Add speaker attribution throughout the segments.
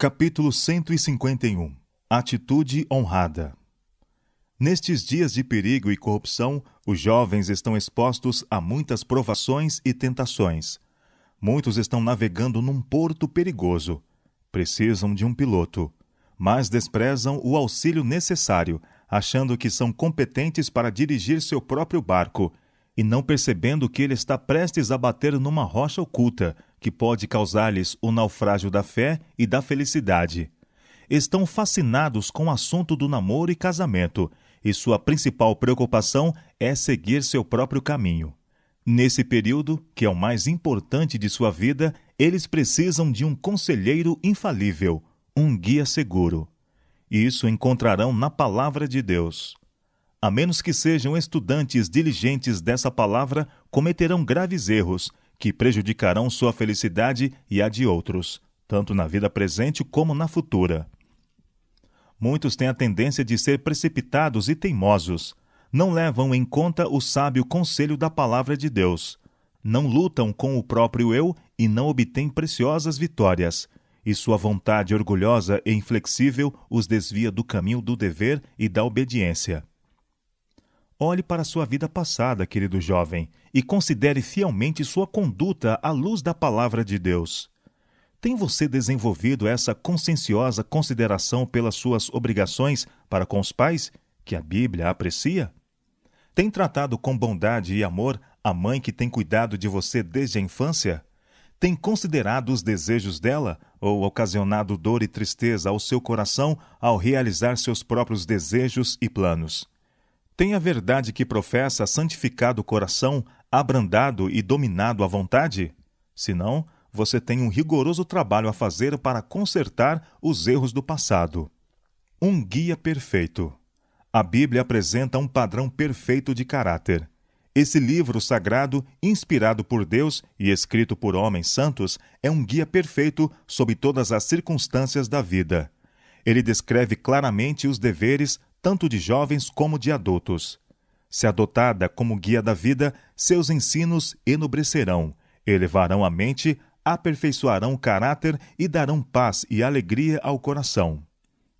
Speaker 1: Capítulo 151. Atitude honrada. Nestes dias de perigo e corrupção, os jovens estão expostos a muitas provações e tentações. Muitos estão navegando num porto perigoso. Precisam de um piloto, mas desprezam o auxílio necessário, achando que são competentes para dirigir seu próprio barco, e não percebendo que ele está prestes a bater numa rocha oculta, que pode causar-lhes o naufrágio da fé e da felicidade. Estão fascinados com o assunto do namoro e casamento, e sua principal preocupação é seguir seu próprio caminho. Nesse período, que é o mais importante de sua vida, eles precisam de um conselheiro infalível, um guia seguro. Isso encontrarão na Palavra de Deus. A menos que sejam estudantes diligentes dessa palavra, cometerão graves erros, que prejudicarão sua felicidade e a de outros, tanto na vida presente como na futura. Muitos têm a tendência de ser precipitados e teimosos. Não levam em conta o sábio conselho da Palavra de Deus. Não lutam com o próprio eu e não obtêm preciosas vitórias. E sua vontade orgulhosa e inflexível os desvia do caminho do dever e da obediência. Olhe para sua vida passada, querido jovem, e considere fielmente sua conduta à luz da Palavra de Deus. Tem você desenvolvido essa conscienciosa consideração pelas suas obrigações para com os pais, que a Bíblia aprecia? Tem tratado com bondade e amor a mãe que tem cuidado de você desde a infância? Tem considerado os desejos dela, ou ocasionado dor e tristeza ao seu coração ao realizar seus próprios desejos e planos? Tem a verdade que professa santificado o coração, abrandado e dominado à vontade? Se não, você tem um rigoroso trabalho a fazer para consertar os erros do passado. Um guia perfeito. A Bíblia apresenta um padrão perfeito de caráter. Esse livro sagrado, inspirado por Deus e escrito por homens santos, é um guia perfeito sob todas as circunstâncias da vida. Ele descreve claramente os deveres tanto de jovens como de adultos. Se adotada como guia da vida, seus ensinos enobrecerão, elevarão a mente, aperfeiçoarão o caráter e darão paz e alegria ao coração.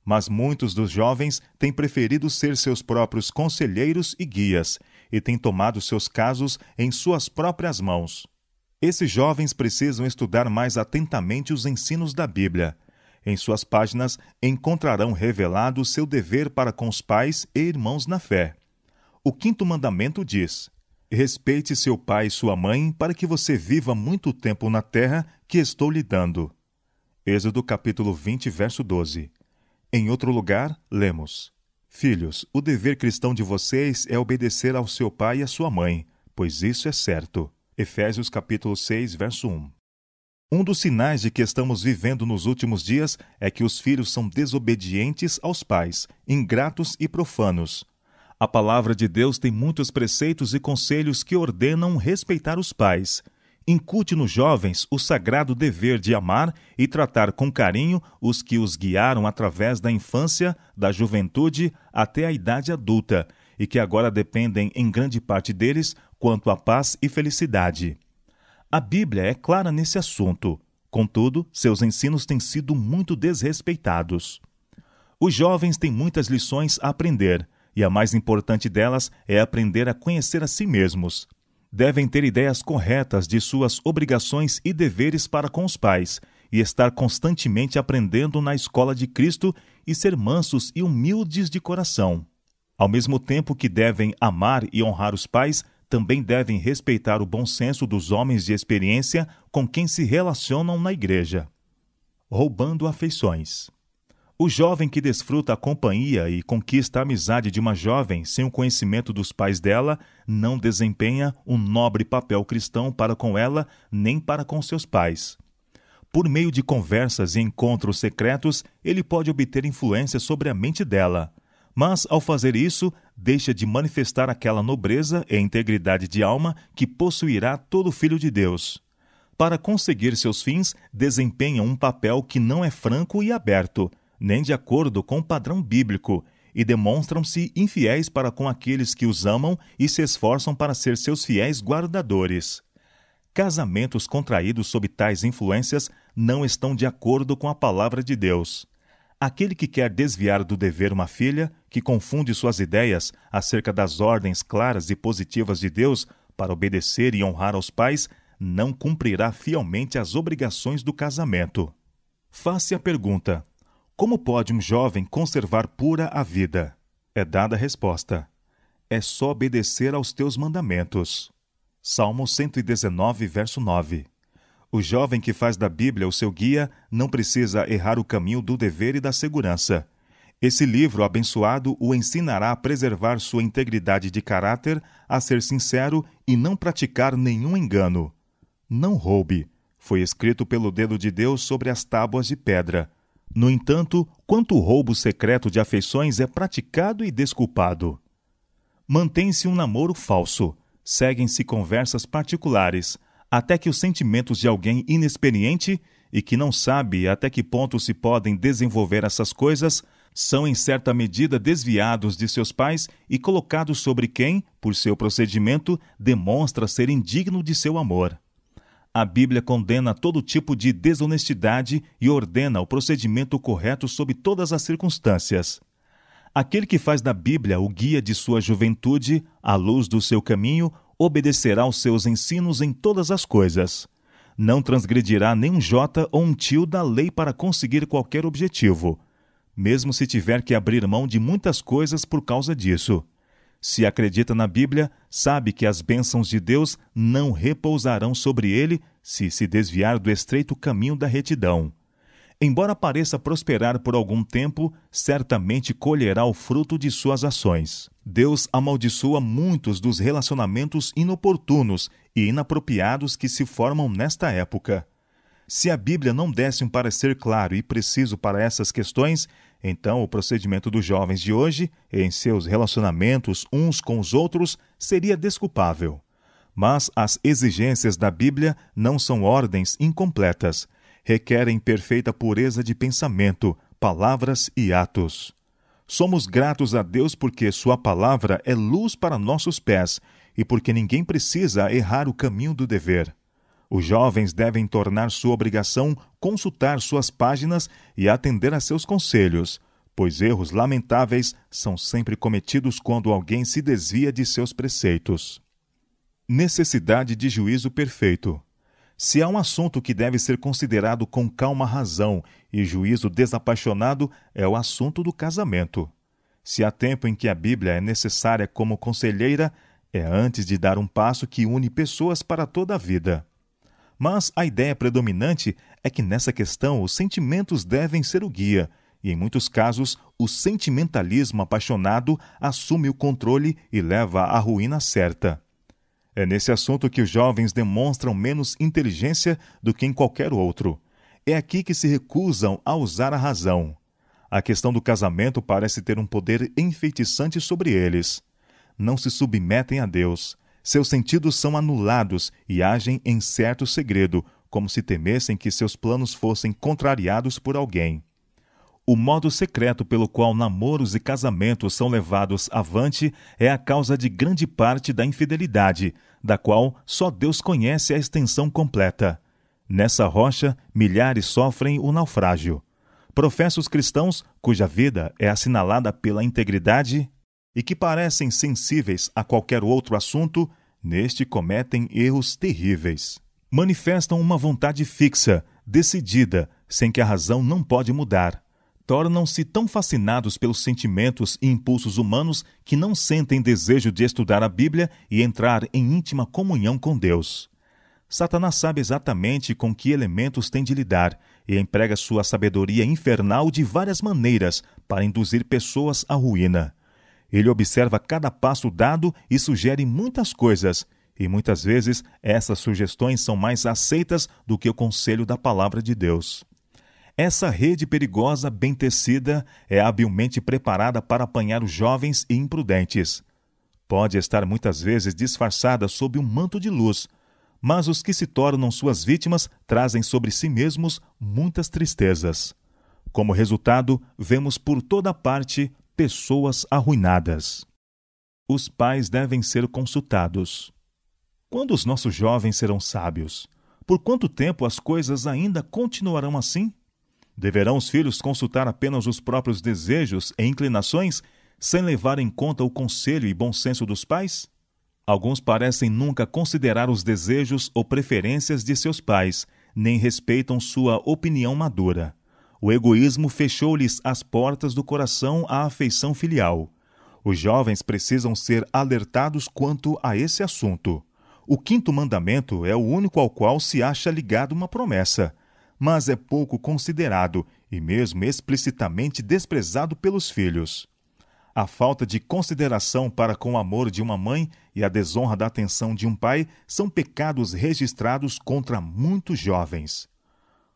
Speaker 1: Mas muitos dos jovens têm preferido ser seus próprios conselheiros e guias, e têm tomado seus casos em suas próprias mãos. Esses jovens precisam estudar mais atentamente os ensinos da Bíblia. Em suas páginas encontrarão revelado seu dever para com os pais e irmãos na fé. O 5º mandamento diz: respeite seu pai e sua mãe para que você viva muito tempo na terra que estou lhe dando. Êxodo capítulo 20, verso 12. Em outro lugar, lemos: filhos, o dever cristão de vocês é obedecer ao seu pai e à sua mãe, pois isso é certo. Efésios capítulo 6, verso 1. Um dos sinais de que estamos vivendo nos últimos dias é que os filhos são desobedientes aos pais, ingratos e profanos. A palavra de Deus tem muitos preceitos e conselhos que ordenam respeitar os pais. Incute nos jovens o sagrado dever de amar e tratar com carinho os que os guiaram através da infância, da juventude até a idade adulta, e que agora dependem em grande parte deles quanto à paz e felicidade. A Bíblia é clara nesse assunto, contudo, seus ensinos têm sido muito desrespeitados. Os jovens têm muitas lições a aprender, e a mais importante delas é aprender a conhecer a si mesmos. Devem ter ideias corretas de suas obrigações e deveres para com os pais, e estar constantemente aprendendo na escola de Cristo e ser mansos e humildes de coração. Ao mesmo tempo que devem amar e honrar os pais, também devem respeitar o bom senso dos homens de experiência com quem se relacionam na igreja. Roubando afeições. O jovem que desfruta a companhia e conquista a amizade de uma jovem sem o conhecimento dos pais dela não desempenha um nobre papel cristão para com ela nem para com seus pais. Por meio de conversas e encontros secretos, ele pode obter influência sobre a mente dela. Mas, ao fazer isso, deixa de manifestar aquela nobreza e integridade de alma que possuirá todo filho de Deus. Para conseguir seus fins, desempenham um papel que não é franco e aberto, nem de acordo com o padrão bíblico, e demonstram-se infiéis para com aqueles que os amam e se esforçam para ser seus fiéis guardadores. Casamentos contraídos sob tais influências não estão de acordo com a palavra de Deus. Aquele que quer desviar do dever uma filha, que confunde suas ideias acerca das ordens claras e positivas de Deus para obedecer e honrar aos pais, não cumprirá fielmente as obrigações do casamento. Faz-se a pergunta: como pode um jovem conservar pura a vida? É dada a resposta: é só obedecer aos teus mandamentos. Salmo 119, verso 9. O jovem que faz da Bíblia o seu guia não precisa errar o caminho do dever e da segurança. Esse livro abençoado o ensinará a preservar sua integridade de caráter, a ser sincero e não praticar nenhum engano. Não roube. Foi escrito pelo dedo de Deus sobre as tábuas de pedra. No entanto, quanto roubo secreto de afeições é praticado e desculpado. Mantém-se um namoro falso. Seguem-se conversas particulares, até que os sentimentos de alguém inexperiente e que não sabe até que ponto se podem desenvolver essas coisas são em certa medida desviados de seus pais e colocados sobre quem, por seu procedimento, demonstra ser indigno de seu amor. A Bíblia condena todo tipo de desonestidade e ordena o procedimento correto sob todas as circunstâncias. Aquele que faz da Bíblia o guia de sua juventude, à luz do seu caminho, obedecerá aos seus ensinos em todas as coisas. Não transgredirá nem um jota ou um tio da lei para conseguir qualquer objetivo, mesmo se tiver que abrir mão de muitas coisas por causa disso. Se acredita na Bíblia, sabe que as bênçãos de Deus não repousarão sobre ele se desviar do estreito caminho da retidão. Embora pareça prosperar por algum tempo, certamente colherá o fruto de suas ações. Deus amaldiçoa muitos dos relacionamentos inoportunos e inapropriados que se formam nesta época. Se a Bíblia não desse um parecer claro e preciso para essas questões, então o procedimento dos jovens de hoje, em seus relacionamentos uns com os outros, seria desculpável. Mas as exigências da Bíblia não são ordens incompletas. Requerem perfeita pureza de pensamento, palavras e atos. Somos gratos a Deus porque sua palavra é luz para nossos pés e porque ninguém precisa errar o caminho do dever. Os jovens devem tornar sua obrigação consultar suas páginas e atender a seus conselhos, pois erros lamentáveis são sempre cometidos quando alguém se desvia de seus preceitos. Necessidade de juízo perfeito. Se há um assunto que deve ser considerado com calma razão e juízo desapaixonado, é o assunto do casamento. Se há tempo em que a Bíblia é necessária como conselheira, é antes de dar um passo que une pessoas para toda a vida. Mas a ideia predominante é que nessa questão os sentimentos devem ser o guia, e em muitos casos o sentimentalismo apaixonado assume o controle e leva à ruína certa. É nesse assunto que os jovens demonstram menos inteligência do que em qualquer outro. É aqui que se recusam a usar a razão. A questão do casamento parece ter um poder enfeitiçante sobre eles. Não se submetem a Deus. Seus sentidos são anulados e agem em certo segredo, como se temessem que seus planos fossem contrariados por alguém. O modo secreto pelo qual namoros e casamentos são levados avante é a causa de grande parte da infidelidade, da qual só Deus conhece a extensão completa. Nessa rocha, milhares sofrem o naufrágio. Professos cristãos, cuja vida é assinalada pela integridade e que parecem sensíveis a qualquer outro assunto, neste cometem erros terríveis. Manifestam uma vontade fixa, decidida, sem que a razão não pode mudar. Tornam-se tão fascinados pelos sentimentos e impulsos humanos que não sentem desejo de estudar a Bíblia e entrar em íntima comunhão com Deus. Satanás sabe exatamente com que elementos tem de lidar e emprega sua sabedoria infernal de várias maneiras para induzir pessoas à ruína. Ele observa cada passo dado e sugere muitas coisas, e muitas vezes essas sugestões são mais aceitas do que o conselho da palavra de Deus. Essa rede perigosa, bem tecida, é habilmente preparada para apanhar os jovens e imprudentes. Pode estar muitas vezes disfarçada sob um manto de luz, mas os que se tornam suas vítimas trazem sobre si mesmos muitas tristezas. Como resultado, vemos por toda parte pessoas arruinadas. Os pais devem ser consultados. Quando os nossos jovens serão sábios? Por quanto tempo as coisas ainda continuarão assim? Deverão os filhos consultar apenas os próprios desejos e inclinações, sem levar em conta o conselho e bom senso dos pais? Alguns parecem nunca considerar os desejos ou preferências de seus pais, nem respeitam sua opinião madura. O egoísmo fechou-lhes as portas do coração à afeição filial. Os jovens precisam ser alertados quanto a esse assunto. O 5º mandamento é o único ao qual se acha ligado uma promessa, mas é pouco considerado e mesmo explicitamente desprezado pelos filhos. A falta de consideração para com o amor de uma mãe e a desonra da atenção de um pai são pecados registrados contra muitos jovens.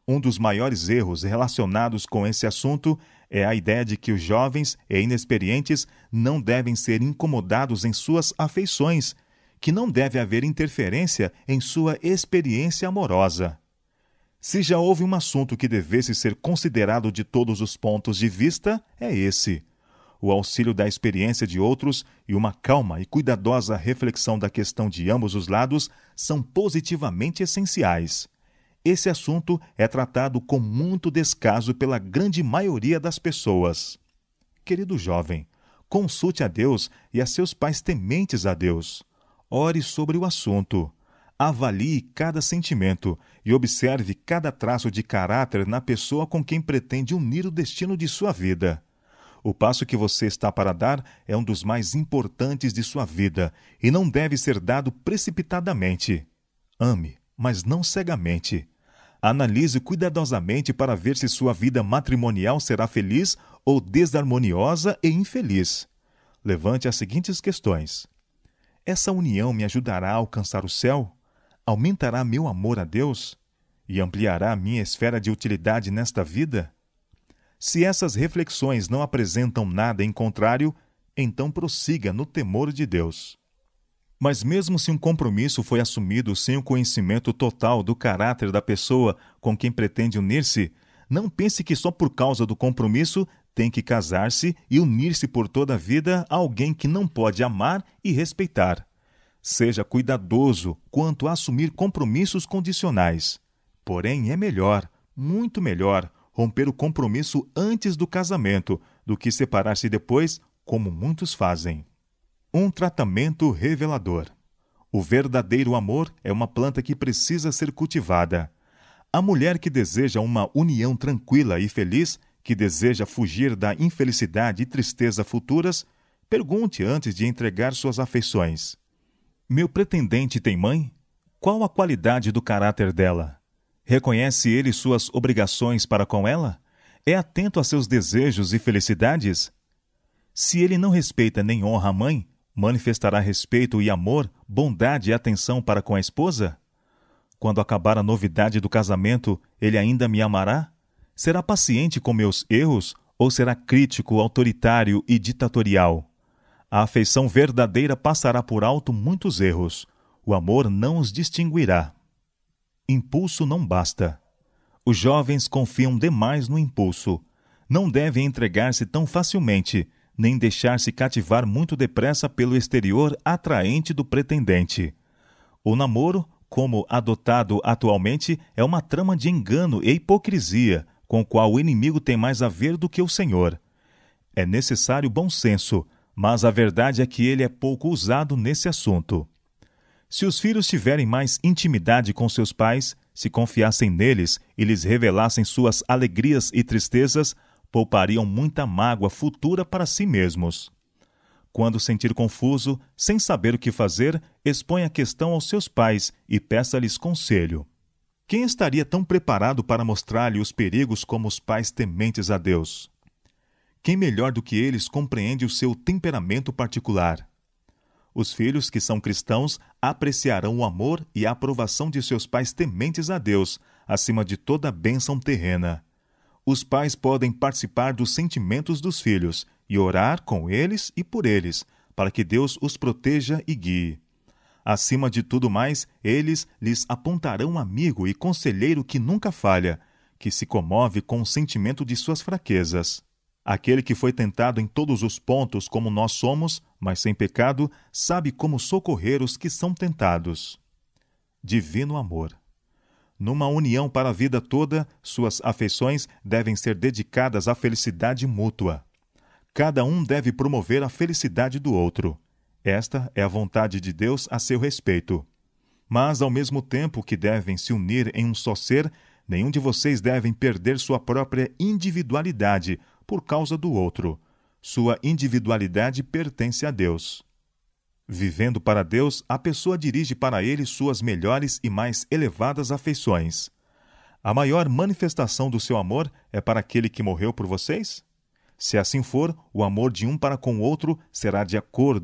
Speaker 1: Um dos maiores erros relacionados com esse assunto é a ideia de que os jovens e inexperientes não devem ser incomodados em suas afeições, que não deve haver interferência em sua experiência amorosa. Se já houve um assunto que devesse ser considerado de todos os pontos de vista, é esse. O auxílio da experiência de outros e uma calma e cuidadosa reflexão da questão de ambos os lados são positivamente essenciais. Esse assunto é tratado com muito descaso pela grande maioria das pessoas. Querido jovem, consulte a Deus e a seus pais tementes a Deus. Ore sobre o assunto. Avalie cada sentimento e observe cada traço de caráter na pessoa com quem pretende unir o destino de sua vida. O passo que você está para dar é um dos mais importantes de sua vida e não deve ser dado precipitadamente. Ame, mas não cegamente. Analise cuidadosamente para ver se sua vida matrimonial será feliz ou desarmoniosa e infeliz. Levante as seguintes questões. Essa união me ajudará a alcançar o céu? Aumentará meu amor a Deus? E ampliará minha esfera de utilidade nesta vida? Se essas reflexões não apresentam nada em contrário, então prossiga no temor de Deus. Mas mesmo se um compromisso foi assumido sem o conhecimento total do caráter da pessoa com quem pretende unir-se, não pense que só por causa do compromisso tem que casar-se e unir-se por toda a vida a alguém que não pode amar e respeitar. Seja cuidadoso quanto a assumir compromissos condicionais. Porém, é melhor, muito melhor, romper o compromisso antes do casamento do que separar-se depois, como muitos fazem. Um tratamento revelador. O verdadeiro amor é uma planta que precisa ser cultivada. A mulher que deseja uma união tranquila e feliz, que deseja fugir da infelicidade e tristeza futuras, pergunte antes de entregar suas afeições. Meu pretendente tem mãe? Qual a qualidade do caráter dela? Reconhece ele suas obrigações para com ela? É atento a seus desejos e felicidades? Se ele não respeita nem honra a mãe, manifestará respeito e amor, bondade e atenção para com a esposa? Quando acabar a novidade do casamento, ele ainda me amará? Será paciente com meus erros ou será crítico, autoritário e ditatorial? A afeição verdadeira passará por alto muitos erros. O amor não os distinguirá. Impulso não basta. Os jovens confiam demais no impulso. Não devem entregar-se tão facilmente, nem deixar-se cativar muito depressa pelo exterior atraente do pretendente. O namoro, como adotado atualmente, é uma trama de engano e hipocrisia, com o qual o inimigo tem mais a ver do que o Senhor. É necessário bom senso, mas a verdade é que ele é pouco usado nesse assunto. Se os filhos tiverem mais intimidade com seus pais, se confiassem neles e lhes revelassem suas alegrias e tristezas, poupariam muita mágoa futura para si mesmos. Quando sentir confuso, sem saber o que fazer, exponha a questão aos seus pais e peça-lhes conselho. Quem estaria tão preparado para mostrar-lhe os perigos como os pais tementes a Deus? Quem melhor do que eles compreende o seu temperamento particular? Os filhos que são cristãos apreciarão o amor e a aprovação de seus pais tementes a Deus, acima de toda bênção terrena. Os pais podem participar dos sentimentos dos filhos e orar com eles e por eles, para que Deus os proteja e guie. Acima de tudo mais, eles lhes apontarão um amigo e conselheiro que nunca falha, que se comove com o sentimento de suas fraquezas. Aquele que foi tentado em todos os pontos como nós somos, mas sem pecado, sabe como socorrer os que são tentados. divino amor. Numa união para a vida toda, suas afeições devem ser dedicadas à felicidade mútua. Cada um deve promover a felicidade do outro. Esta é a vontade de Deus a seu respeito. Mas, ao mesmo tempo que devem se unir em um só ser, nenhum de vocês deve perder sua própria individualidade por causa do outro. Sua individualidade pertence a Deus. Vivendo para Deus, a pessoa dirige para Ele suas melhores e mais elevadas afeições. A maior manifestação do seu amor é para aquele que morreu por vocês? Se assim for, o amor de um para com o outro será de acordo